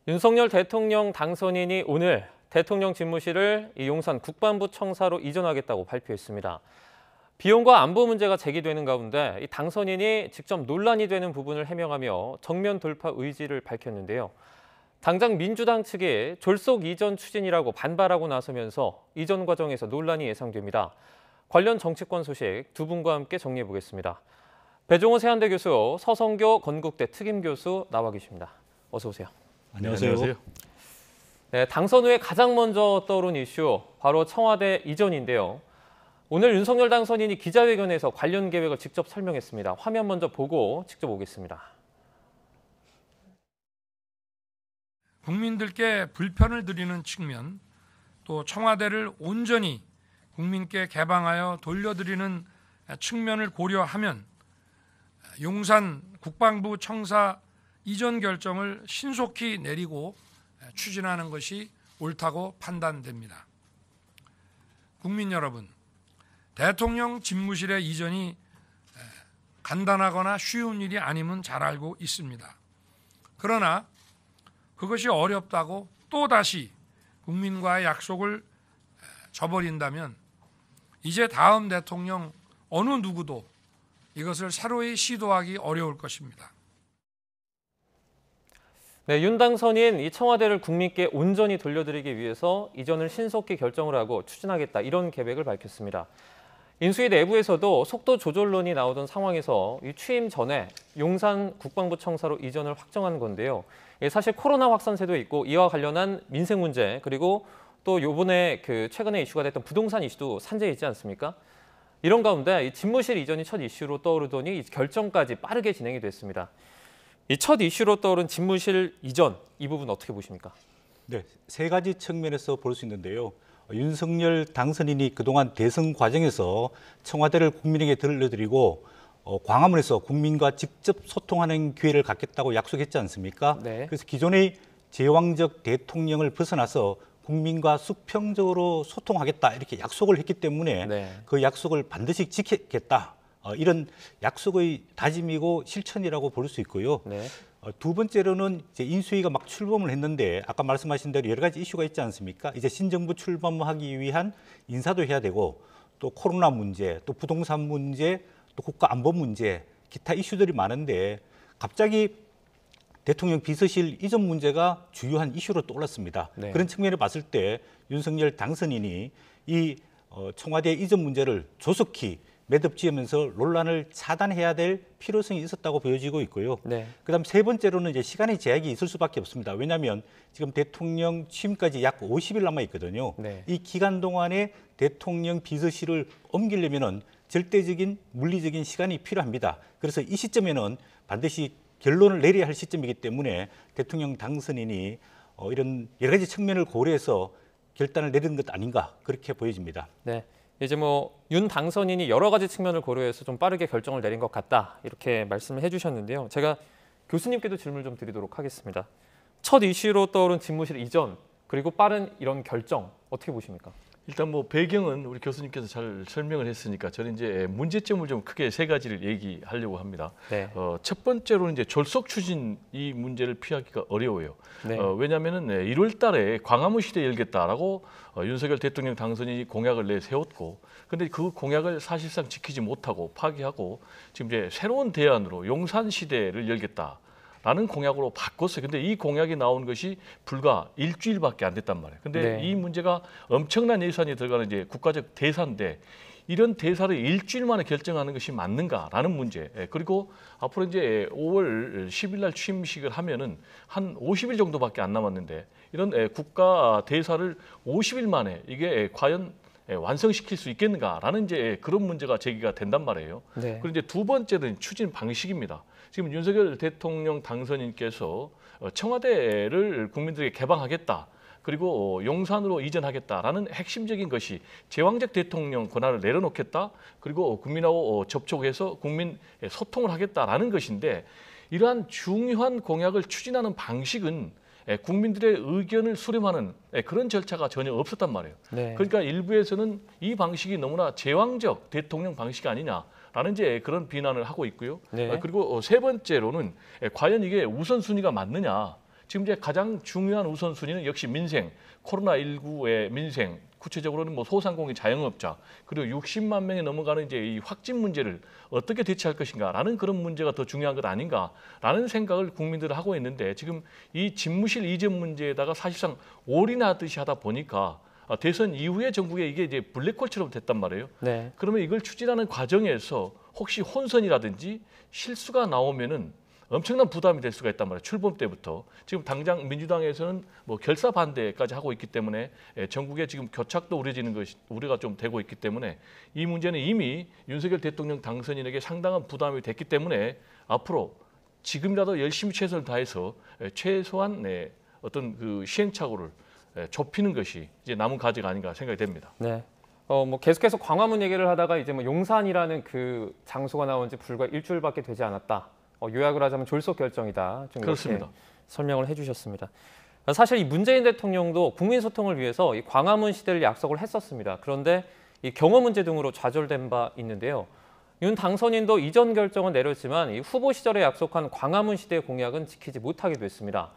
윤석열 대통령 당선인이 오늘 대통령 집무실을 용산 국방부 청사로 이전하겠다고 발표했습니다. 비용과 안보 문제가 제기되는 가운데 이 당선인이 직접 논란이 되는 부분을 해명하며 정면 돌파 의지를 밝혔는데요. 당장 민주당 측이 졸속 이전 추진이라고 반발하고 나서면서 이전 과정에서 논란이 예상됩니다. 관련 정치권 소식 두 분과 함께 정리해 보겠습니다. 배종호 세한대 교수, 서성교 건국대 특임 교수 나와 계십니다. 어서 오세요. 안녕하세요. 네, 당선 후에 가장 먼저 떠오른 이슈, 바로 청와대 이전인데요. 오늘 윤석열 당선인이 기자회견에서 관련 계획을 직접 설명했습니다. 화면 먼저 보고 직접 오겠습니다. 국민들께 불편을 드리는 측면, 또 청와대를 온전히 국민께 개방하여 돌려드리는 측면을 고려하면 용산 국방부 청사 이전 결정을 신속히 내리고 추진하는 것이 옳다고 판단됩니다. 국민 여러분, 대통령 집무실의 이전이 간단하거나 쉬운 일이 아님은 잘 알고 있습니다. 그러나 그것이 어렵다고 또다시 국민과의 약속을 저버린다면 이제 다음 대통령 어느 누구도 이것을 새로이 시도하기 어려울 것입니다. 네, 윤 당선인 이 청와대를 국민께 온전히 돌려드리기 위해서 이전을 신속히 결정을 하고 추진하겠다, 이런 계획을 밝혔습니다. 인수위 내부에서도 속도 조절론이 나오던 상황에서 이 취임 전에 용산 국방부 청사로 이전을 확정한 건데요. 사실 코로나 확산세도 있고 이와 관련한 민생 문제, 그리고 또 요번에 최근에 이슈가 됐던 부동산 이슈도 산재해 있지 않습니까? 이런 가운데 이 집무실 이전이 첫 이슈로 떠오르더니 결정까지 빠르게 진행이 됐습니다. 이 첫 이슈로 떠오른 집무실 이전, 이 부분 어떻게 보십니까? 네, 세 가지 측면에서 볼 수 있는데요. 윤석열 당선인이 그동안 대선 과정에서 청와대를 국민에게 들려드리고 광화문에서 국민과 직접 소통하는 기회를 갖겠다고 약속했지 않습니까? 네. 그래서 기존의 제왕적 대통령을 벗어나서 국민과 수평적으로 소통하겠다, 이렇게 약속을 했기 때문에 네. 그 약속을 반드시 지키겠다. 이런 약속의 다짐이고 실천이라고 볼 수 있고요. 네. 두 번째로는 이제 인수위가 막 출범을 했는데 아까 말씀하신 대로 여러 가지 이슈가 있지 않습니까? 이제 신정부 출범하기 위한 인사도 해야 되고, 또 코로나 문제, 또 부동산 문제, 또 국가 안보 문제, 기타 이슈들이 많은데 갑자기 대통령 비서실 이전 문제가 주요한 이슈로 떠올랐습니다. 네. 그런 측면을 봤을 때 윤석열 당선인이 이 청와대 이전 문제를 조속히 매듭지으면서 논란을 차단해야 될 필요성이 있었다고 보여지고 있고요. 네. 그다음 세 번째로는 이제 시간의 제약이 있을 수밖에 없습니다. 왜냐하면 지금 대통령 취임까지 약 50일 남아 있거든요. 네. 이 기간 동안에 대통령 비서실을 옮기려면은 절대적인 물리적인 시간이 필요합니다. 그래서 이 시점에는 반드시 결론을 내려야 할 시점이기 때문에 대통령 당선인이 이런 여러 가지 측면을 고려해서 결단을 내린 것 아닌가, 그렇게 보여집니다. 네. 이제 윤 당선인이 여러 가지 측면을 고려해서 좀 빠르게 결정을 내린 것 같다, 이렇게 말씀을 해주셨는데요. 제가 교수님께도 질문 좀 드리도록 하겠습니다. 첫 이슈로 떠오른 집무실 이전, 그리고 빠른 이런 결정, 어떻게 보십니까? 일단 배경은 우리 교수님께서 잘 설명을 했으니까 저는 이제 문제점을 좀 크게 세 가지를 얘기하려고 합니다. 네. 첫 번째로는 이제 졸속 추진, 이 문제를 피하기가 어려워요. 네. 왜냐하면은 1월 달에 광화문 시대 열겠다라고 윤석열 대통령 당선인이 공약을 내세웠고, 근데 그 공약을 사실상 지키지 못하고 파기하고 지금 이제 새로운 대안으로 용산 시대를 열겠다 라는 공약으로 바꿨어요. 근데 이 공약이 나온 것이 불과 일주일밖에 안 됐단 말이에요. 근데 네. 이 문제가 엄청난 예산이 들어가는 이제 국가적 대사인데, 이런 대사를 일주일 만에 결정하는 것이 맞는가라는 문제. 그리고 앞으로 이제 5월 10일 날 취임식을 하면은 한 50일 정도밖에 안 남았는데, 이런 국가 대사를 50일 만에 이게 과연 완성시킬 수 있겠는가라는 이제 그런 문제가 제기가 된단 말이에요. 네. 그리고 이제 두 번째는 추진 방식입니다. 지금 윤석열 대통령 당선인께서 청와대를 국민들에게 개방하겠다, 그리고 용산으로 이전하겠다라는 핵심적인 것이 제왕적 대통령 권한을 내려놓겠다, 그리고 국민하고 접촉해서 국민 소통을 하겠다라는 것인데, 이러한 중요한 공약을 추진하는 방식은 국민들의 의견을 수렴하는 그런 절차가 전혀 없었단 말이에요. 네. 그러니까 일부에서는 이 방식이 너무나 제왕적 대통령 방식이 아니냐라는 이제 그런 비난을 하고 있고요. 네. 그리고 세 번째로는 과연 이게 우선순위가 맞느냐. 지금 이제 가장 중요한 우선순위는 역시 민생, 코로나19의 민생, 구체적으로는 뭐 소상공인 자영업자 그리고 60만 명이 넘어가는 이제 이 확진 문제를 어떻게 대처할 것인가라는 그런 문제가 더 중요한 것 아닌가라는 생각을 국민들은 하고 있는데 지금 이 집무실 이전 문제에다가 사실상 올인하듯이 하다 보니까 대선 이후에 전국에 이게 이제 블랙홀처럼 됐단 말이에요. 네. 그러면 이걸 추진하는 과정에서 혹시 혼선이라든지 실수가 나오면은 엄청난 부담이 될 수가 있단 말이에요. 출범 때부터. 지금 당장 민주당에서는 뭐 결사 반대까지 하고 있기 때문에 전국에 지금 교착도 우려지는 것이 우려가 좀 되고 있기 때문에 이 문제는 이미 윤석열 대통령 당선인에게 상당한 부담이 됐기 때문에 앞으로 지금이라도 열심히 최선을 다해서 최소한 어떤 그 시행착오를 좁히는 것이 이제 남은 과제가 아닌가 생각이 됩니다. 네. 뭐 계속해서 광화문 얘기를 하다가 이제 뭐 용산이라는 그 장소가 나온 지 불과 일주일밖에 되지 않았다. 요약을 하자면 졸속 결정이다. 좀 그렇습니다. 설명을 해주셨습니다. 사실 이 문재인 대통령도 국민 소통을 위해서 이 광화문 시대를 약속을 했었습니다. 그런데 이 경호 문제 등으로 좌절된 바 있는데요. 윤 당선인도 이전 결정은 내렸지만 이 후보 시절에 약속한 광화문 시대 공약은 지키지 못하게 됐습니다.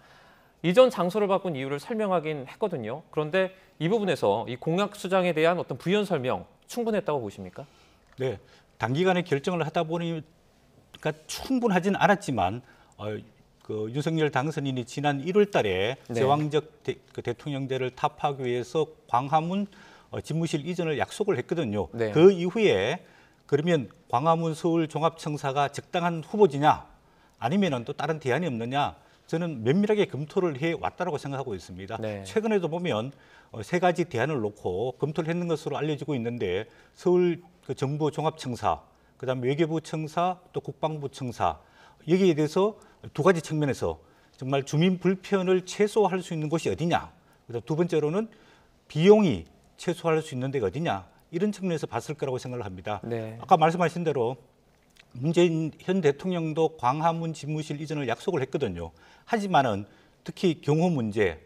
이전 장소를 바꾼 이유를 설명하긴 했거든요. 그런데 이 부분에서 이 공약 수장에 대한 어떤 부연 설명 충분했다고 보십니까? 네, 단기간에 결정을 하다 보니까 충분하진 않았지만 그 윤석열 당선인이 지난 1월달에 네. 제왕적 대통령제를 타파하기 위해서 광화문 집무실 이전을 약속을 했거든요. 네. 그 이후에 그러면 광화문 서울종합청사가 적당한 후보지냐 아니면은 또 다른 대안이 없느냐? 저는 면밀하게 검토를 해왔다고 생각하고 있습니다. 네. 최근에도 보면 세 가지 대안을 놓고 검토를 했는 것으로 알려지고 있는데 서울 정부 종합청사, 그다음에 외교부 청사, 또 국방부 청사 여기에 대해서 두 가지 측면에서 정말 주민 불편을 최소화할 수 있는 곳이 어디냐. 그다음 두 번째로는 비용이 최소화할 수 있는 데가 어디냐. 이런 측면에서 봤을 거라고 생각을 합니다. 네. 아까 말씀하신 대로 문재인 현 대통령도 광화문 집무실 이전을 약속을 했거든요. 하지만은 특히 경호 문제,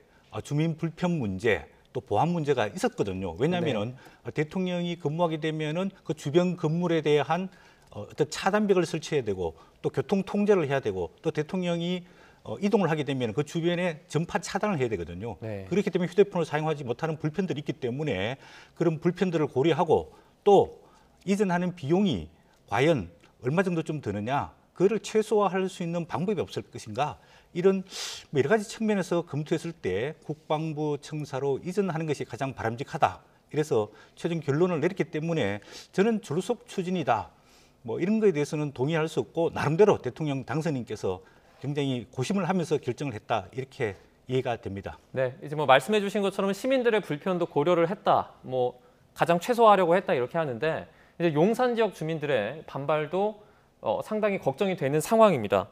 주민 불편 문제, 또 보안 문제가 있었거든요. 왜냐하면은 대통령이 근무하게 되면은 그 주변 건물에 대한 어떤 차단벽을 설치해야 되고 또 교통 통제를 해야 되고 또 대통령이 이동을 하게 되면 그 주변에 전파 차단을 해야 되거든요. 네. 그렇기 때문에 휴대폰을 사용하지 못하는 불편들이 있기 때문에 그런 불편들을 고려하고 또 이전하는 비용이 과연 얼마 정도 좀 드느냐, 그거를 최소화할 수 있는 방법이 없을 것인가, 이런 여러 가지 측면에서 검토했을 때 국방부 청사로 이전하는 것이 가장 바람직하다. 이래서 최종 결론을 내렸기 때문에 저는 졸속 추진이다. 뭐 이런 거에 대해서는 동의할 수 없고 나름대로 대통령 당선인께서 굉장히 고심을 하면서 결정을 했다. 이렇게 이해가 됩니다. 네, 이제 뭐 말씀해 주신 것처럼 시민들의 불편도 고려를 했다. 뭐 가장 최소화하려고 했다 이렇게 하는데 이제 용산 지역 주민들의 반발도 상당히 걱정이 되는 상황입니다.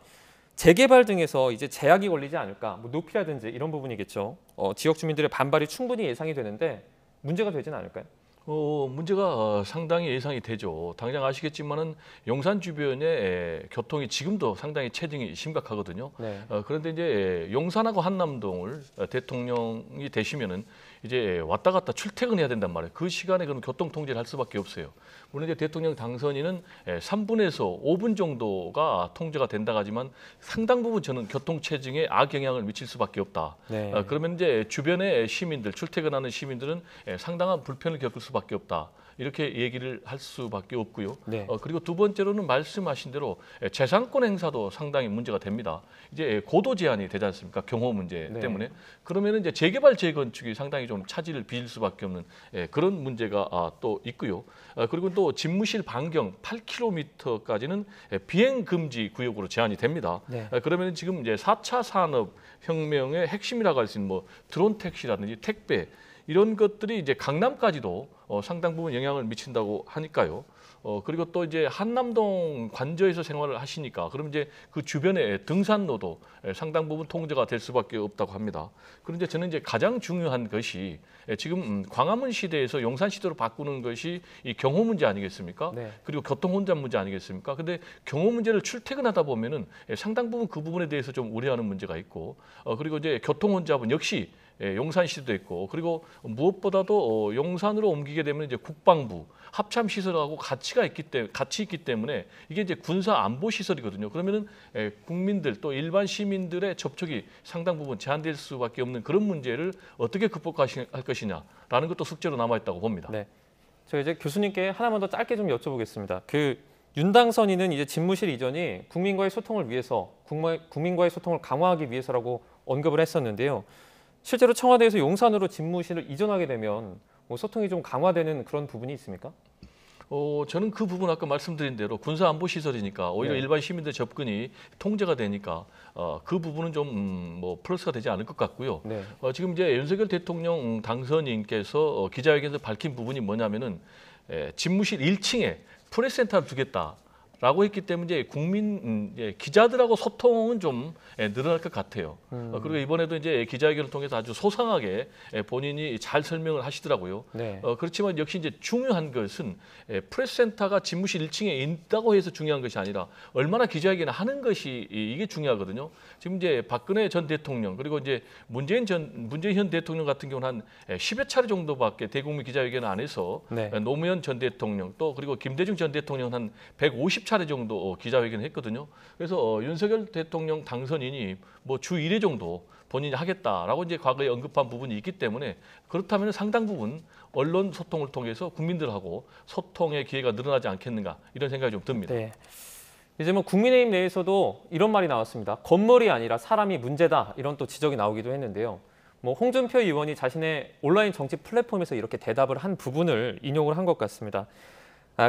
재개발 등에서 이제 제약이 걸리지 않을까, 뭐 높이라든지 이런 부분이겠죠. 지역 주민들의 반발이 충분히 예상이 되는데 문제가 되지는 않을까요? 문제가 상당히 예상이 되죠. 당장 아시겠지만은 용산 주변에 교통이 지금도 상당히 체증이 심각하거든요. 네. 그런데 이제 용산하고 한남동을 대통령이 되시면은 이제 왔다 갔다 출퇴근해야 된단 말이에요. 그 시간에 그럼 교통 통제를 할 수밖에 없어요. 물론 이제 대통령 당선인은 3분에서 5분 정도가 통제가 된다 하지만 상당 부분 저는 교통 체증에 악영향을 미칠 수밖에 없다. 네. 그러면 이제 주변의 시민들, 출퇴근하는 시민들은 상당한 불편을 겪을 수밖에 없다. 이렇게 얘기를 할 수밖에 없고요. 네. 그리고 두 번째로는 말씀하신 대로 재산권 행사도 상당히 문제가 됩니다. 이제 고도 제한이 되지 않습니까? 경호 문제 네. 때문에. 그러면 이제 재개발 재건축이 상당히 좀 차질을 빚을 수밖에 없는 그런 문제가 또 있고요. 그리고 또 집무실 반경 8km까지는 비행 금지 구역으로 제한이 됩니다. 네. 그러면 지금 이제 4차 산업 혁명의 핵심이라고 할 수 있는 뭐 드론 택시라든지 택배 이런 것들이 이제 강남까지도 상당 부분 영향을 미친다고 하니까요. 그리고 또 이제 한남동 관저에서 생활을 하시니까 그럼 이제 그 주변의 등산로도 상당 부분 통제가 될 수밖에 없다고 합니다. 그런데 저는 이제 가장 중요한 것이 지금 광화문 시대에서 용산 시대로 바꾸는 것이 이 경호 문제 아니겠습니까? 네. 그리고 교통 혼잡 문제 아니겠습니까? 근데 경호 문제를 출퇴근하다 보면은 상당 부분 그 부분에 대해서 좀 우려하는 문제가 있고 그리고 이제 교통 혼잡은 역시 용산시도 있고 그리고 무엇보다도 용산으로 옮기게 되면 이제 국방부 합참 시설하고 같이 있기 때문에 이게 이제 군사 안보 시설이거든요. 그러면은 국민들 또 일반 시민들의 접촉이 상당 부분 제한될 수밖에 없는 그런 문제를 어떻게 극복할 것이냐라는 것도 숙제로 남아 있다고 봅니다. 네. 저 이제 교수님께 하나만 더 짧게 좀 여쭤보겠습니다. 그 윤당선인은 이제 집무실 이전이 국민과의 소통을 위해서, 국민과의 소통을 강화하기 위해서라고 언급을 했었는데요. 실제로 청와대에서 용산으로 집무실을 이전하게 되면 뭐 소통이 좀 강화되는 그런 부분이 있습니까? 저는 그 부분 아까 말씀드린 대로 군사 안보 시설이니까 오히려 네. 일반 시민들 접근이 통제가 되니까 그 부분은 좀 뭐 플러스가 되지 않을 것 같고요. 네. 지금 이제 윤석열 대통령 당선인께서 기자회견에서 밝힌 부분이 뭐냐면은 집무실 1층에 프레스센터를 두겠다라고 했기 때문에 국민 기자들하고 소통은 좀 늘어날 것 같아요. 그리고 이번에도 이제 기자회견을 통해서 아주 소상하게 본인이 잘 설명을 하시더라고요. 네. 그렇지만 역시 이제 중요한 것은 프레스센터가 집무실 1층에 있다고 해서 중요한 것이 아니라 얼마나 기자회견을 하는 것이 이게 중요하거든요. 지금 이제 박근혜 전 대통령 그리고 이제 문재인 현 대통령 같은 경우는 한 10여 차례 정도밖에 대국민 기자회견을 안 해서 네. 노무현 전 대통령 또 그리고 김대중 전 대통령은 한 150차례 정도 기자회견을 했거든요. 그래서 윤석열 대통령 당선인이 뭐 주 1회 정도 본인이 하겠다라고 이제 과거에 언급한 부분이 있기 때문에 그렇다면 상당 부분 언론 소통을 통해서 국민들하고 소통의 기회가 늘어나지 않겠는가 이런 생각이 좀 듭니다. 네. 이제 뭐 국민의힘 내에서도 이런 말이 나왔습니다. 건물이 아니라 사람이 문제다 이런 또 지적이 나오기도 했는데요. 뭐 홍준표 의원이 자신의 온라인 정치 플랫폼에서 이렇게 대답을 한 부분을 인용을 한 것 같습니다.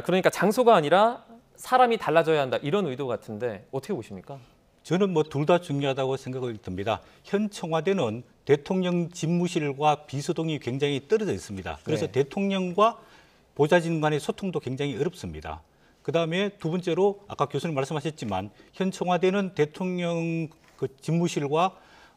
그러니까 장소가 아니라 사람이 달라져야 한다 이런 의도 같은데 어떻게 보십니까? 저는 뭐 둘 다 중요하다고 생각이 듭니다. 현 청와대는 대통령 집무실과 비서동이 굉장히 떨어져 있습니다. 그래서 네. 대통령과 보좌진 간의 소통도 굉장히 어렵습니다. 그다음에 두 번째로 아까 교수님 말씀하셨지만 현 청와대는 대통령 그 집무실과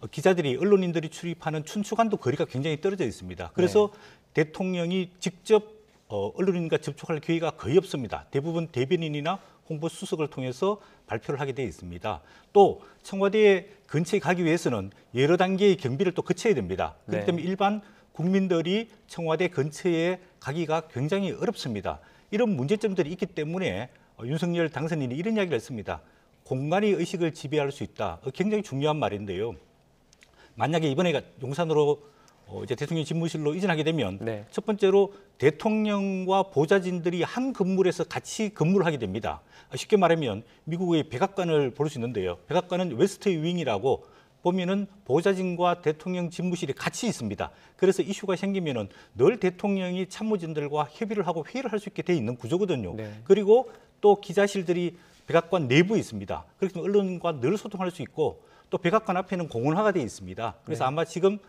기자들이 언론인들이 출입하는 춘추관도 거리가 굉장히 떨어져 있습니다. 그래서 대통령이 직접 언론인과 접촉할 기회가 거의 없습니다. 대부분 대변인이나 홍보수석을 통해서 발표를 하게 되어 있습니다. 또 청와대 근처에 가기 위해서는 여러 단계의 경비를 또 거쳐야 됩니다. 그렇기 네. 때문에 일반 국민들이 청와대 근처에 가기가 굉장히 어렵습니다. 이런 문제점들이 있기 때문에 윤석열 당선인이 이런 이야기를 했습니다. 공간의 의식을 지배할 수 있다. 굉장히 중요한 말인데요. 만약에 이번에 용산으로 이제 대통령 집무실로 이전하게 되면 네. 첫 번째로 대통령과 보좌진들이 한 건물에서 같이 근무를 하게 됩니다. 쉽게 말하면 미국의 백악관을 볼 수 있는데요. 백악관은 웨스트 윙이라고 보면은 보좌진과 대통령 집무실이 같이 있습니다. 그래서 이슈가 생기면은 늘 대통령이 참모진들과 협의를 하고 회의를 할 수 있게 돼 있는 구조거든요. 네. 그리고 또 기자실들이 백악관 내부에 있습니다. 그렇기 때문에 언론과 늘 소통할 수 있고 또 백악관 앞에는 공원화가 되어 있습니다. 그래서 네. 아마 지금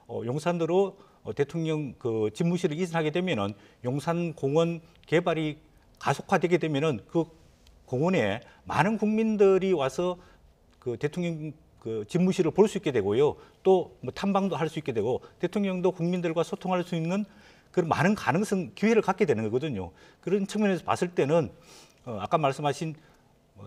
용산으로 대통령 그 집무실을 이전하게 되면은 용산 공원 개발이 가속화되게 되면은 그 공원에 많은 국민들이 와서 그 대통령 그 집무실을 볼 수 있게 되고요. 또 뭐 탐방도 할 수 있게 되고 대통령도 국민들과 소통할 수 있는 그런 많은 기회를 갖게 되는 거거든요. 그런 측면에서 봤을 때는 아까 말씀하신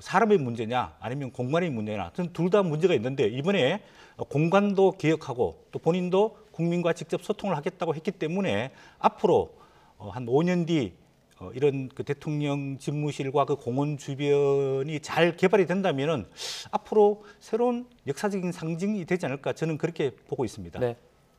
사람의 문제냐 아니면 공간의 문제냐 저는 둘 다 문제가 있는데 이번에 공간도 개혁하고 또 본인도 국민과 직접 소통을 하겠다고 했기 때문에 앞으로 한 5년 뒤 이런 그 대통령 집무실과 그 공원 주변이 잘 개발이 된다면은 앞으로 새로운 역사적인 상징이 되지 않을까 저는 그렇게 보고 있습니다. 네.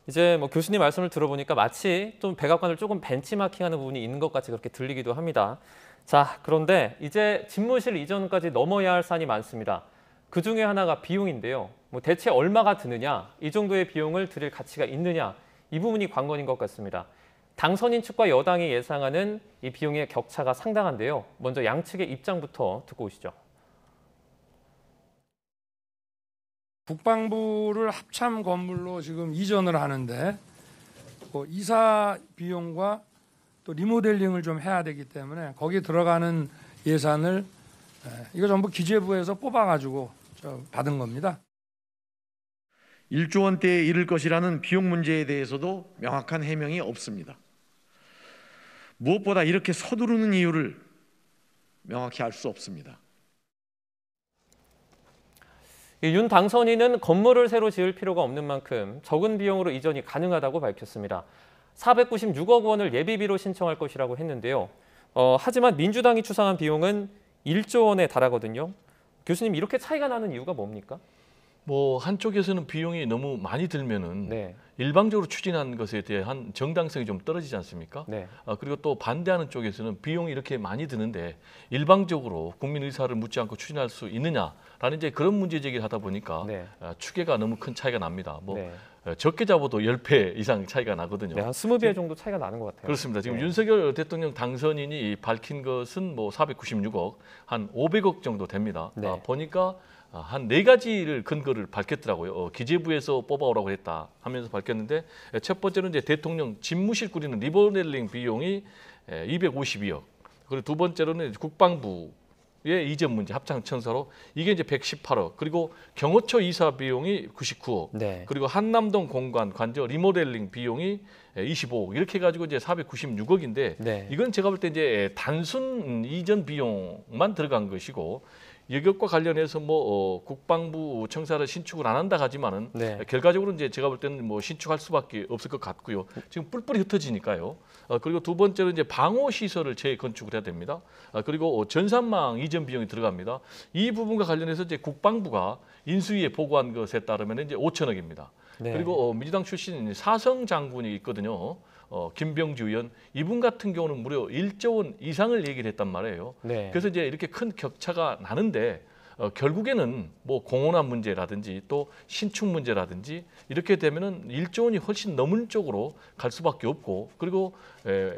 이제 뭐 교수님 말씀을 들어보니까 마치 좀 백악관을 조금 벤치마킹하는 부분이 있는 것 같이 그렇게 들리기도 합니다. 자, 그런데 이제 집무실 이전까지 넘어야 할 산이 많습니다. 그 중에 하나가 비용인데요. 뭐 대체 얼마가 드느냐, 이 정도의 비용을 들일 가치가 있느냐, 이 부분이 관건인 것 같습니다. 당선인 측과 여당이 예상하는 이 비용의 격차가 상당한데요. 먼저 양측의 입장부터 듣고 오시죠. 국방부를 합참 건물로 지금 이전을 하는데 이사 비용과 또 리모델링을 좀 해야 되기 때문에 거기 들어가는 예산을 이거 전부 기재부에서 뽑아가지고 받은 겁니다. 1조 원대에 이를 것이라는 비용 문제에 대해서도 명확한 해명이 없습니다. 무엇보다 이렇게 서두르는 이유를 명확히 알 수 없습니다. 이 윤 당선인은 건물을 새로 지을 필요가 없는 만큼 적은 비용으로 이전이 가능하다고 밝혔습니다. 496억 원을 예비비로 신청할 것이라고 했는데요. 하지만 민주당이 추상한 비용은 1조 원에 달하거든요. 교수님, 이렇게 차이가 나는 이유가 뭡니까? 뭐 한쪽에서는 비용이 너무 많이 들면은 네. 일방적으로 추진한 것에 대한 정당성이 좀 떨어지지 않습니까? 네. 그리고 또 반대하는 쪽에서는 비용이 이렇게 많이 드는데 일방적으로 국민 의사를 묻지 않고 추진할 수 있느냐라는 이제 그런 문제 제기를 하다 보니까 네. 추계가 너무 큰 차이가 납니다. 뭐 네. 적게 잡아도 10배 이상 차이가 나거든요. 네, 한 20배 정도 차이가 나는 것 같아요. 그렇습니다. 지금 네. 윤석열 대통령 당선인이 밝힌 것은 뭐 496억, 한 500억 정도 됩니다. 네. 보니까 한 4가지를 근거를 밝혔더라고요. 기재부에서 뽑아오라고 했다 하면서 밝혔는데, 첫 번째는 이제 대통령 집무실 꾸리는 리모델링 비용이 252억, 그리고 두 번째로는 국방부의 이전 문제 합창 청사로 이게 이제 118억, 그리고 경호처 이사 비용이 99억, 네. 그리고 한남동 공관 관저 리모델링 비용이 25억, 이렇게 해가지고 이제 496억인데 네. 이건 제가 볼 때 이제 단순 이전 비용만 들어간 것이고, 여객과 관련해서 뭐 국방부 청사를 신축을 안 한다 하지만은 네. 결과적으로 이제 제가 볼 때는 뭐 신축할 수밖에 없을 것 같고요. 지금 뿔뿔이 흩어지니까요. 그리고 두 번째로 이제 방호 시설을 재건축을 해야 됩니다. 그리고 전산망 이전 비용이 들어갑니다. 이 부분과 관련해서 이제 국방부가 인수위에 보고한 것에 따르면 이제 5천억입니다. 네. 그리고 민주당 출신 사성 장군이 있거든요. 김병주 의원, 이분 같은 경우는 무려 1조 원 이상을 얘기를 했단 말이에요. 네. 그래서 이제 이렇게 큰 격차가 나는데 결국에는 뭐 공원화 문제라든지 또 신축 문제라든지 이렇게 되면은 1조 원이 훨씬 넘은 쪽으로 갈 수밖에 없고, 그리고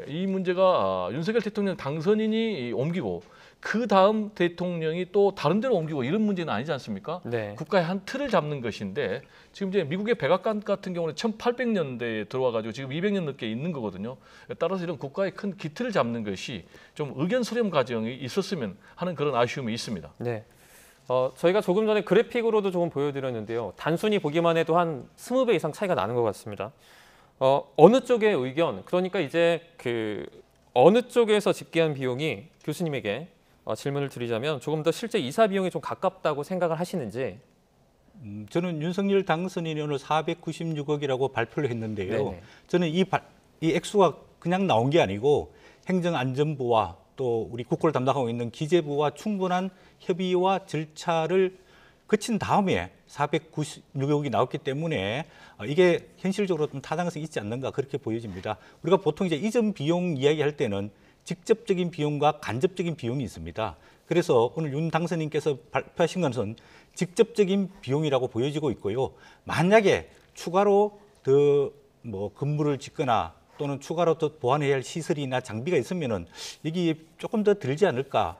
이 문제가 윤석열 대통령 당선인이 옮기고 그 다음 대통령이 또 다른 데로 옮기고 이런 문제는 아니지 않습니까? 네. 국가의 한 틀을 잡는 것인데, 지금 이제 미국의 백악관 같은 경우는 1800년대에 들어와가지고 지금 200년 넘게 있는 거거든요. 따라서 이런 국가의 큰 기틀을 잡는 것이 좀 의견 수렴 과정이 있었으면 하는 그런 아쉬움이 있습니다. 네. 저희가 조금 전에 그래픽으로도 조금 보여드렸는데요. 단순히 보기만 해도 한 20배 이상 차이가 나는 것 같습니다. 어느 쪽의 의견, 그러니까 이제 어느 쪽에서 집계한 비용이 교수님에게 질문을 드리자면 조금 더 실제 이사 비용이 좀 가깝다고 생각을 하시는지. 저는 윤석열 당선인이 오늘 496억이라고 발표를 했는데요. 네네. 저는 이 액수가 그냥 나온 게 아니고 행정안전부와 또 우리 국고를 담당하고 있는 기재부와 충분한 협의와 절차를 거친 다음에 496억이 나왔기 때문에 이게 현실적으로 좀 타당성이 있지 않는가 그렇게 보여집니다. 우리가 보통 이제 이전 비용 이야기할 때는 직접적인 비용과 간접적인 비용이 있습니다. 그래서 오늘 윤 당선인께서 발표하신 것은 직접적인 비용이라고 보여지고 있고요. 만약에 추가로 더 뭐 건물을 짓거나 또는 추가로 더 보완해야 할 시설이나 장비가 있으면은 여기 조금 더 들지 않을까?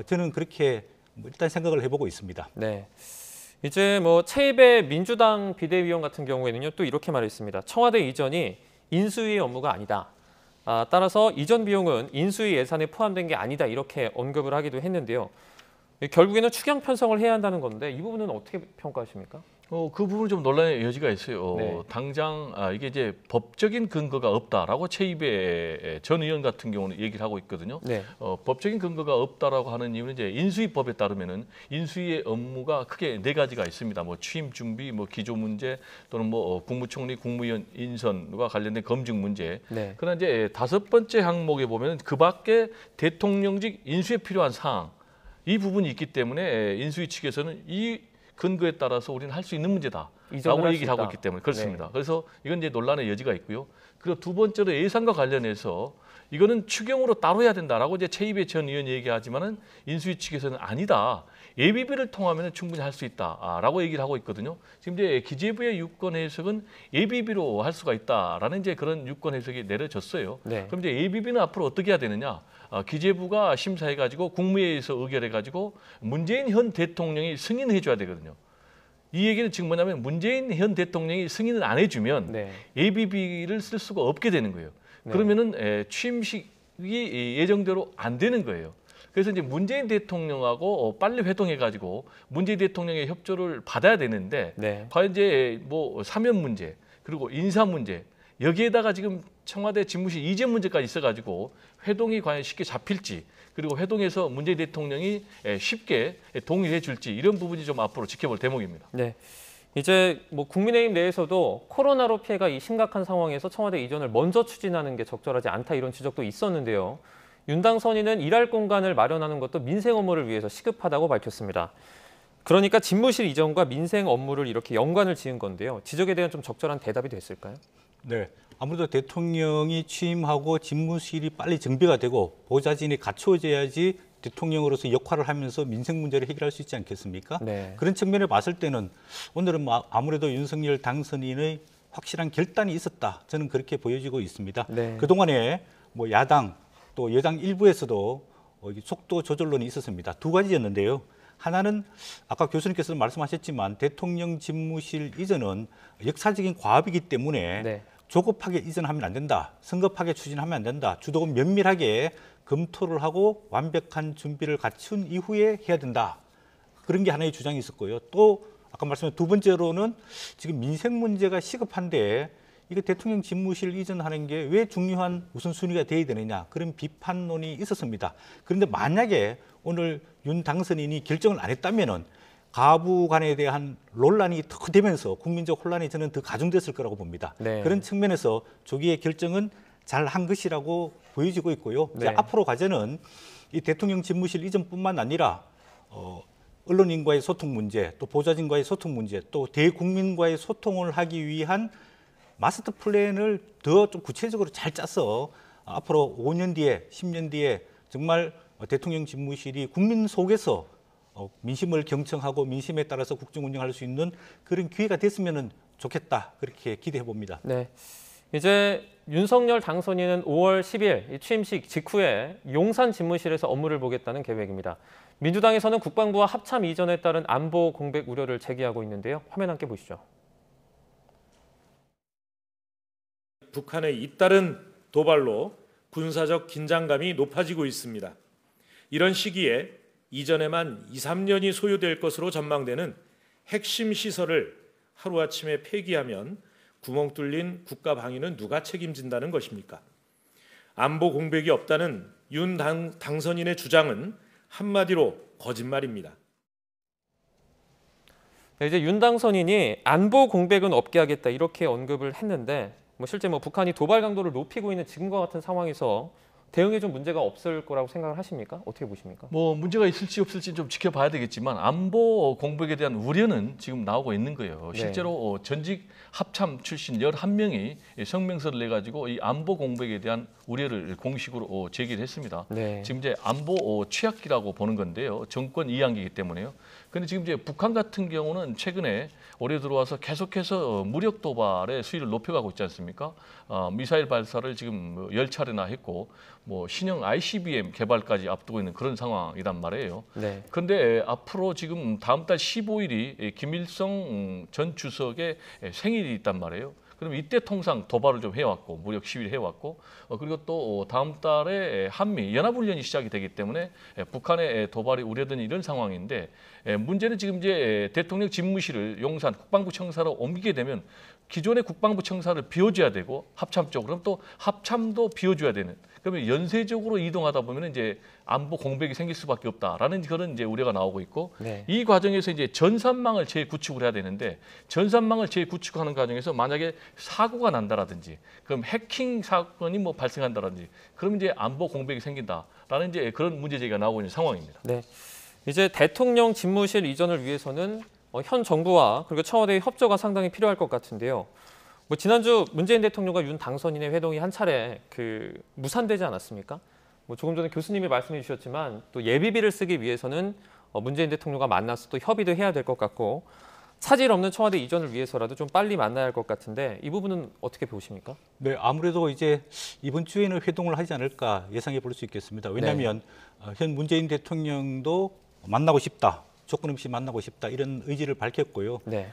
저는 그렇게 일단 생각을 해보고 있습니다. 네. 이제 뭐 최입의 민주당 비대위원 같은 경우에는요, 또 이렇게 말했습니다. 청와대 이전이 인수위의 업무가 아니다. 따라서 이전 비용은 인수위 예산에 포함된 게 아니다, 이렇게 언급을 하기도 했는데요. 결국에는 추경 편성을 해야 한다는 건데 이 부분은 어떻게 평가하십니까? 그 부분은 좀 논란의 여지가 있어요. 네. 당장 이게 이제 법적인 근거가 없다라고 최입의 전 의원 같은 경우는 얘기를 하고 있거든요. 네. 법적인 근거가 없다라고 하는 이유는 이제 인수위법에 따르면은 인수위의 업무가 크게 4가지가 있습니다. 뭐 취임 준비, 뭐 기조 문제 또는 뭐 국무총리, 국무위원 인선과 관련된 검증 문제. 네. 그러나 이제 5번째 항목에 보면은 그밖에 대통령직 인수에 필요한 사항, 이 부분이 있기 때문에 인수위 측에서는 이 근거에 따라서 우리는 할 수 있는 문제다라고 얘기를 하고 있기 때문에 그렇습니다. 네. 그래서 이건 이제 논란의 여지가 있고요. 그리고 두 번째로 예산과 관련해서 이거는 추경으로 따로 해야 된다라고 이제 최입의 전 의원이 얘기하지만은 인수위 측에서는 아니다. 예비비를 통하면 충분히 할 수 있다라고 얘기를 하고 있거든요. 지금 이제 기재부의 유권 해석은 예비비로 할 수가 있다라는 이제 그런 유권 해석이 내려졌어요. 네. 그럼 이제 예비비는 앞으로 어떻게 해야 되느냐? 기재부가 심사해가지고 국무회의에서 의결해가지고 문재인 현 대통령이 승인해줘야 되거든요. 이 얘기는 지금 뭐냐면 문재인 현 대통령이 승인을 안 해주면 네. 예비비를 쓸 수가 없게 되는 거예요. 네. 그러면은 취임식이 예정대로 안 되는 거예요. 그래서 이제 문재인 대통령하고 빨리 회동해가지고 문재인 대통령의 협조를 받아야 되는데 네. 과연 이제 뭐 사면 문제 그리고 인사 문제 여기에다가 지금 청와대 집무실 이전 문제까지 있어가지고 회동이 과연 쉽게 잡힐지, 그리고 회동에서 문재인 대통령이 쉽게 동의해 줄지, 이런 부분이 좀 앞으로 지켜볼 대목입니다. 네. 이제 뭐 국민의힘 내에서도 코로나로 피해가 이 심각한 상황에서 청와대 이전을 먼저 추진하는 게 적절하지 않다, 이런 지적도 있었는데요. 윤당 선인은 일할 공간을 마련하는 것도 민생 업무를 위해서 시급하다고 밝혔습니다. 그러니까 집무실 이전과 민생 업무를 이렇게 연관을 지은 건데요. 지적에 대한 좀 적절한 대답이 됐을까요? 네. 아무래도 대통령이 취임하고 집무실이 빨리 정비가 되고 보좌진이 갖추어져야지 대통령으로서 역할을 하면서 민생 문제를 해결할 수 있지 않겠습니까? 네. 그런 측면을 봤을 때는 오늘은 뭐 아무래도 윤석열 당선인의 확실한 결단이 있었다, 저는 그렇게 보여지고 있습니다. 네. 그동안에 뭐 야당 또 여당 일부에서도 속도 조절론이 있었습니다. 두 가지였는데요. 하나는 아까 교수님께서 말씀하셨지만 대통령 집무실 이전은 역사적인 과업이기 때문에 네. 조급하게 이전하면 안 된다, 성급하게 추진하면 안 된다, 주도금 면밀하게 검토를 하고 완벽한 준비를 갖춘 이후에 해야 된다, 그런 게 하나의 주장이 있었고요. 또 아까 말씀드린 두 번째로는 지금 민생 문제가 시급한데 이거 대통령 집무실 이전하는 게 왜 중요한 우선순위가 돼야 되느냐, 그런 비판론이 있었습니다. 그런데 만약에 오늘 윤 당선인이 결정을 안 했다면은 가부간에 대한 논란이 더 되면서 국민적 혼란이 저는 더 가중됐을 거라고 봅니다. 네. 그런 측면에서 조기의 결정은 잘 한 것이라고 보여지고 있고요. 이제 네. 앞으로 과제는 이 대통령 집무실 이전뿐만 아니라 언론인과의 소통 문제, 또 보좌진과의 소통 문제, 또 대국민과의 소통을 하기 위한 마스터 플랜을 더 좀 구체적으로 잘 짜서 앞으로 5년 뒤에, 10년 뒤에 정말 대통령 집무실이 국민 속에서 민심을 경청하고 민심에 따라서 국정 운영할 수 있는 그런 기회가 됐으면 좋겠다, 그렇게 기대해 봅니다. 네. 이제 윤석열 당선인은 5월 10일 취임식 직후에 용산 집무실에서 업무를 보겠다는 계획입니다. 민주당에서는 국방부와 합참 이전에 따른 안보 공백 우려를 제기하고 있는데요. 화면 함께 보시죠. 북한의 잇따른 도발로 군사적 긴장감이 높아지고 있습니다. 이런 시기에 이전에만 2, 3년이 소요될 것으로 전망되는 핵심 시설을 하루아침에 폐기하면 구멍 뚫린 국가 방위는 누가 책임진다는 것입니까? 안보 공백이 없다는 윤 당선인의 주장은 한마디로 거짓말입니다. 네, 이제 윤 당선인이 안보 공백은 없게 하겠다, 이렇게 언급을 했는데 실제 북한이 도발 강도를 높이고 있는 지금과 같은 상황에서 대응에 좀 문제가 없을 거라고 생각을 하십니까? 어떻게 보십니까? 뭐 문제가 있을지 없을지 좀 지켜봐야 되겠지만 안보 공백에 대한 우려는 지금 나오고 있는 거예요. 네. 실제로 전직 합참 출신 11명이 성명서를 내가지고 이 안보 공백에 대한 우려를 공식으로 제기를 했습니다. 네. 지금 이제 안보 취약기라고 보는 건데요. 정권 이양기이기 때문에요. 그런데 지금 이제 북한 같은 경우는 최근에 올해 들어와서 계속해서 무력 도발의 수위를 높여가고 있지 않습니까? 미사일 발사를 지금 10차례나 했고 뭐 신형 ICBM 개발까지 앞두고 있는 그런 상황이란 말이에요. 네. 그런데 앞으로 지금 다음 달 15일이 김일성 전 주석의 생일이 있단 말이에요. 그럼 이때 통상 도발을 좀 해왔고 무력 시위를 해왔고 그리고 또 다음 달에 한미 연합훈련이 시작이 되기 때문에 북한의 도발이 우려되는 이런 상황인데 문제는 지금 이제 대통령 집무실을 용산 국방부 청사로 옮기게 되면 기존의 국방부 청사를 비워줘야 되고 합참 쪽으로 그럼 또 합참도 비워줘야 되는, 그러면 연쇄적으로 이동하다 보면 이제 안보 공백이 생길 수밖에 없다라는 그런 이제 우려가 나오고 있고 네. 이 과정에서 이제 전산망을 재구축을 해야 되는데 전산망을 재구축하는 과정에서 만약에 사고가 난다라든지 그럼 해킹 사건이 뭐 발생한다라든지 그러면 이제 안보 공백이 생긴다라는 이제 그런 문제 제기가 나오고 있는 상황입니다. 네. 이제 대통령 집무실 이전을 위해서는 현 정부와 그리고 청와대의 협조가 상당히 필요할 것 같은데요. 지난주 문재인 대통령과 윤 당선인의 회동이 한 차례 무산되지 않았습니까? 조금 전에 교수님이 말씀해 주셨지만 또 예비비를 쓰기 위해서는 문재인 대통령과 만나서 또 협의도 해야 될 것 같고 차질 없는 청와대 이전을 위해서라도 좀 빨리 만나야 할 것 같은데 이 부분은 어떻게 보십니까? 네, 아무래도 이제 이번 주에는 회동을 하지 않을까 예상해 볼 수 있겠습니다. 왜냐하면 현 문재인 대통령도 만나고 싶다, 조건 없이 만나고 싶다 이런 의지를 밝혔고요. 네.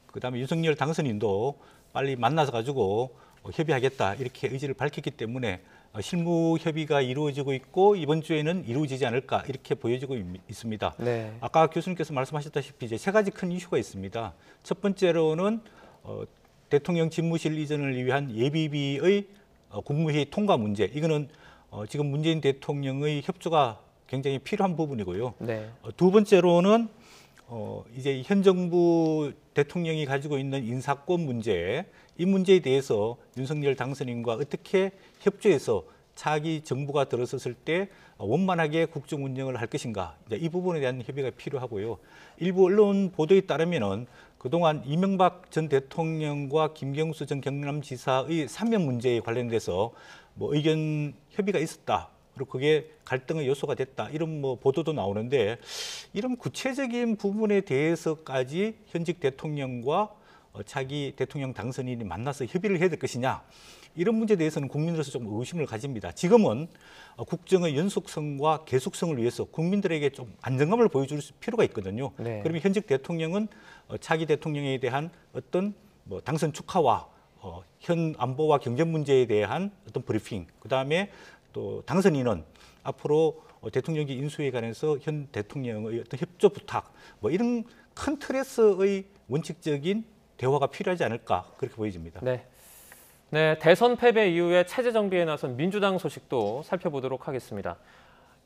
그다음에 윤석열 당선인도 빨리 만나서 가지고 협의하겠다 이렇게 의지를 밝혔기 때문에 실무 협의가 이루어지고 있고 이번 주에는 이루어지지 않을까 이렇게 보여지고 있습니다. 네. 아까 교수님께서 말씀하셨다시피 이제 세 가지 큰 이슈가 있습니다. 첫 번째로는 대통령 집무실 이전을 위한 예비비의 국무회의 통과 문제, 이거는 지금 문재인 대통령의 협조가 굉장히 필요한 부분이고요. 네. 두 번째로는 이제 현 정부 대통령이 가지고 있는 인사권 문제, 이 문제에 대해서 윤석열 당선인과 어떻게 협조해서 차기 정부가 들어섰을 때 원만하게 국정 운영을 할 것인가, 이제 이 부분에 대한 협의가 필요하고요. 일부 언론 보도에 따르면은 그동안 이명박 전 대통령과 김경수 전 경남지사의 사면 문제에 관련돼서 뭐 의견 협의가 있었다, 그리고 그게 갈등의 요소가 됐다, 이런 뭐 보도도 나오는데, 이런 구체적인 부분에 대해서까지 현직 대통령과 차기 대통령 당선인이 만나서 협의를 해야 될 것이냐, 이런 문제에 대해서는 국민으로서 좀 의심을 가집니다. 지금은 국정의 연속성과 계속성을 위해서 국민들에게 좀 안정감을 보여줄 필요가 있거든요. 네. 그러면 현직 대통령은 차기 대통령에 대한 어떤 뭐 당선 축하와 현 안보와 경제 문제에 대한 어떤 브리핑, 그다음에 또 당선인은 앞으로 대통령직 인수에 관해서 현 대통령의 어떤 협조 부탁, 뭐 이런 큰 틀에서의 원칙적인 대화가 필요하지 않을까, 그렇게 보여집니다. 네. 네, 대선 패배 이후에 체제 정비에 나선 민주당 소식도 살펴보도록 하겠습니다.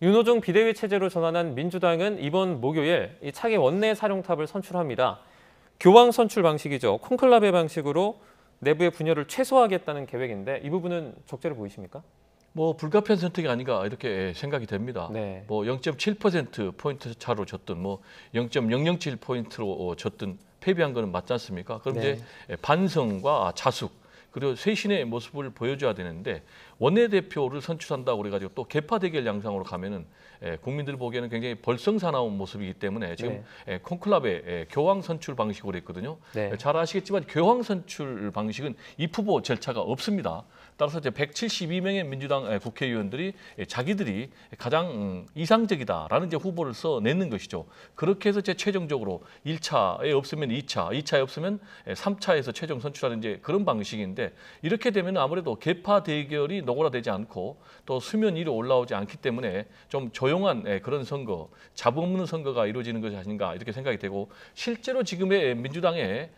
윤호중 비대위 체제로 전환한 민주당은 이번 목요일 이 차기 원내 사령탑을 선출합니다. 교황 선출 방식이죠. 콘클라베 방식으로 내부의 분열을 최소화하겠다는 계획인데, 이 부분은 적절해 보이십니까? 뭐 불가피한 선택이 아닌가 이렇게 생각이 됩니다. 네. 뭐 0.7% 포인트 차로 졌든 뭐 0.007 포인트로 졌든 패배한 거는 맞지 않습니까? 그럼 네. 이제 반성과 자숙, 그리고 쇄신의 모습을 보여줘야 되는데, 원내대표를 선출한다고 그래가지고 또 계파 대결 양상으로 가면은 국민들 보기에는 굉장히 벌성사나운 모습이기 때문에 지금 콘클라베 교황 선출 방식으로 했거든요. 네. 잘 아시겠지만 교황 선출 방식은 입후보 절차가 없습니다. 따라서 이제 172명의 민주당 국회의원들이 자기들이 가장 이상적이다라는 이제 후보를 써내는 것이죠. 그렇게 해서 이제 최종적으로 1차에 없으면 2차, 2차에 없으면 3차에서 최종 선출하는 이제 그런 방식인데, 이렇게 되면 아무래도 계파 대결이 노골화되지 않고 또 수면 위로 올라오지 않기 때문에 좀 조용한 그런 선거, 잡음 없는 선거가 이루어지는 것이 아닌가 이렇게 생각이 되고, 실제로 지금의 민주당의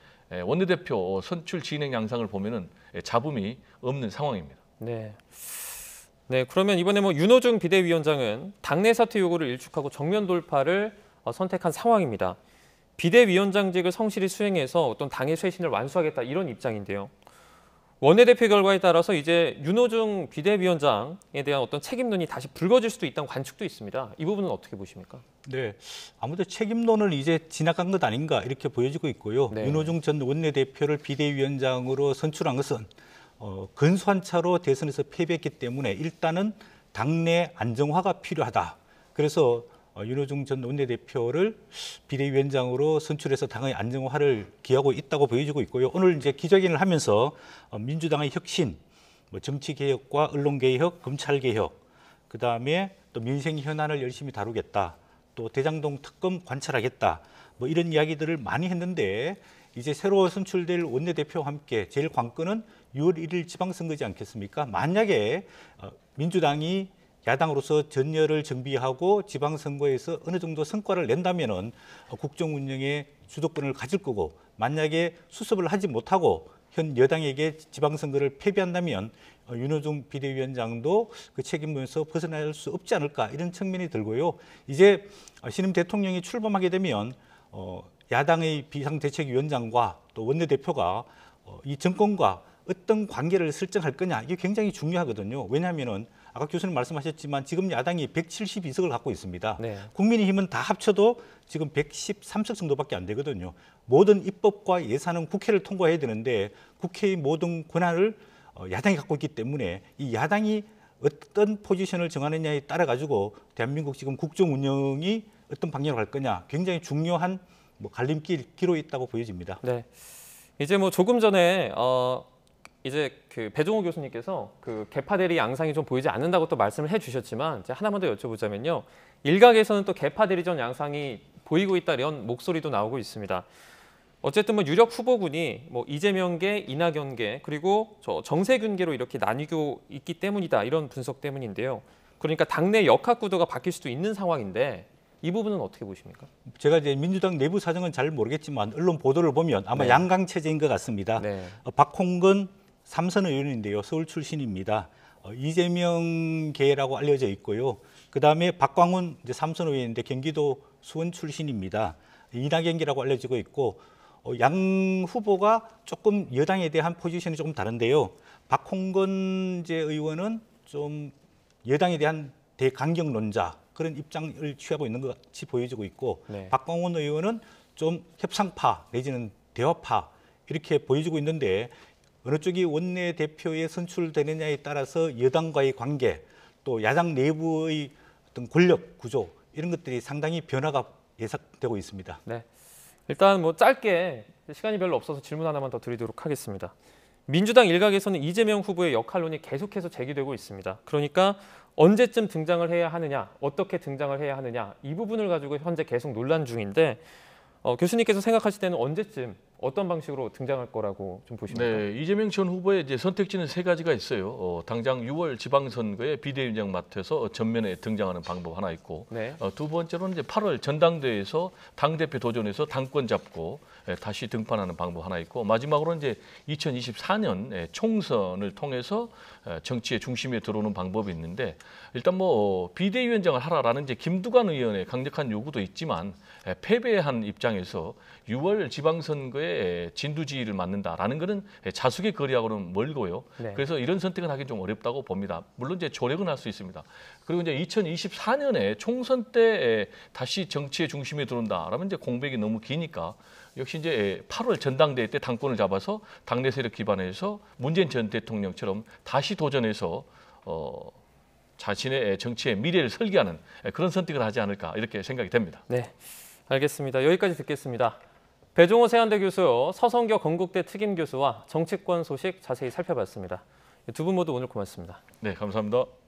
원내대표 선출 진행 양상을 보면은 잡음이 없는 상황입니다. 네. 네, 그러면 이번에 뭐 윤호중 비대위원장은 당내 사퇴 요구를 일축하고 정면 돌파를 선택한 상황입니다. 비대위원장직을 성실히 수행해서 어떤 당의 쇄신을 완수하겠다, 이런 입장인데요. 원내대표 결과에 따라서 이제 윤호중 비대위원장에 대한 어떤 책임론이 다시 불거질 수도 있다는 관측도 있습니다. 이 부분은 어떻게 보십니까? 네, 아무래도 책임론을 이제 지나간 것 아닌가 이렇게 보여지고 있고요. 네. 윤호중 전 원내대표를 비대위원장으로 선출한 것은 근소한 차로 대선에서 패배했기 때문에 일단은 당내 안정화가 필요하다. 그래서 윤호중 전 원내대표를 비대위원장으로 선출해서 당의 안정화를 기하고 있다고 보여지고 있고요. 오늘 이제 기자회견을 하면서 민주당의 혁신, 뭐 정치개혁과 언론개혁, 검찰개혁, 그다음에 또 민생 현안을 열심히 다루겠다, 또 대장동 특검 관찰하겠다, 뭐 이런 이야기들을 많이 했는데, 이제 새로 선출될 원내대표와 함께 제일 관건은 6월 1일 지방선거지 않겠습니까? 만약에 민주당이 야당으로서 전열을 정비하고 지방선거에서 어느 정도 성과를 낸다면은 국정 운영의 주도권을 가질 거고, 만약에 수습을 하지 못하고 현 여당에게 지방선거를 패배한다면 윤호중 비대위원장도 그 책임에서 벗어날 수 없지 않을까, 이런 측면이 들고요. 이제 신임 대통령이 출범하게 되면 야당의 비상대책위원장과 또 원내대표가 이 정권과 어떤 관계를 설정할 거냐, 이게 굉장히 중요하거든요. 왜냐하면은 아까 교수님 말씀하셨지만 지금 야당이 172석을 갖고 있습니다. 네. 국민의힘은 다 합쳐도 지금 113석 정도밖에 안 되거든요. 모든 입법과 예산은 국회를 통과해야 되는데 국회의 모든 권한을 야당이 갖고 있기 때문에 이 야당이 어떤 포지션을 정하느냐에 따라 가지고 대한민국 지금 국정 운영이 어떤 방향으로 갈 거냐, 굉장히 중요한 뭐 갈림길로 있다고 보여집니다. 네. 이제 뭐 조금 전에 이제 그 배종호 교수님께서 그 개파 대리 양상이 좀 보이지 않는다고 또 말씀을 해주셨지만, 이제 하나만 더 여쭤보자면요. 일각에서는 또 개파 대리전 양상이 보이고 있다, 이런 목소리도 나오고 있습니다. 어쨌든 뭐 유력 후보군이 뭐 이재명계, 이낙연계, 그리고 저 정세균계로 이렇게 나뉘고 있기 때문이다, 이런 분석 때문인데요. 그러니까 당내 역학 구도가 바뀔 수도 있는 상황인데, 이 부분은 어떻게 보십니까? 제가 이제 민주당 내부 사정은 잘 모르겠지만 언론 보도를 보면 아마 네. 양강 체제인 것 같습니다. 네. 박홍근 삼선 의원인데요, 서울 출신입니다. 이재명계라고 알려져 있고요. 그 다음에 박광훈 이제 삼선 의원인데 경기도 수원 출신입니다. 이낙연계라고 알려지고 있고 양 후보가 조금 여당에 대한 포지션이 조금 다른데요. 박홍근 이제 의원은 좀 여당에 대한 대강경론자 그런 입장을 취하고 있는 것 같이 보여지고 있고 네. 박광훈 의원은 좀 협상파 내지는 대화파 이렇게 보여지고 있는데 어느 쪽이 원내대표에 선출되느냐에 따라서 여당과의 관계 또 야당 내부의 어떤 권력 구조 이런 것들이 상당히 변화가 예상되고 있습니다. 네. 일단 뭐 짧게 시간이 별로 없어서 질문 하나만 더 드리도록 하겠습니다. 민주당 일각에서는 이재명 후보의 역할론이 계속해서 제기되고 있습니다. 그러니까 언제쯤 등장을 해야 하느냐, 어떻게 등장을 해야 하느냐 이 부분을 가지고 현재 계속 논란 중인데 교수님께서 생각하실 때는 언제쯤 어떤 방식으로 등장할 거라고 좀 보십니까? 네, 이재명 전 후보의 이제 선택지는 세 가지가 있어요. 당장 6월 지방선거에 비대위원장 맡아서 전면에 등장하는 방법 하나 있고, 네. 두 번째로는 이제 8월 전당대회에서 당 대표 도전해서 당권 잡고 다시 등판하는 방법 하나 있고, 마지막으로 이제 2024년 총선을 통해서 정치의 중심에 들어오는 방법이 있는데, 일단 뭐 비대위원장을 하라라는 이제 김두관 의원의 강력한 요구도 있지만 패배한 입장에서 6월 지방선거에 진두지휘를 맡는다라는 것은 자숙의 거리하고는 멀고요. 네. 그래서 이런 선택은 하기 좀 어렵다고 봅니다. 물론 이제 조력은 할 수 있습니다. 그리고 이제 2024년에 총선 때 다시 정치의 중심에 들어온다라면 이제 공백이 너무 기니까 역시 이제 8월 전당대회 때 당권을 잡아서 당내 세력 기반에서 문재인 전 대통령처럼 다시 도전해서 자신의 정치의 미래를 설계하는 그런 선택을 하지 않을까 이렇게 생각이 됩니다. 네, 알겠습니다. 여기까지 듣겠습니다. 배종호 세한대 교수, 서성교 건국대 특임 교수와 정치권 소식 자세히 살펴봤습니다. 두 분 모두 오늘 고맙습니다. 네, 감사합니다.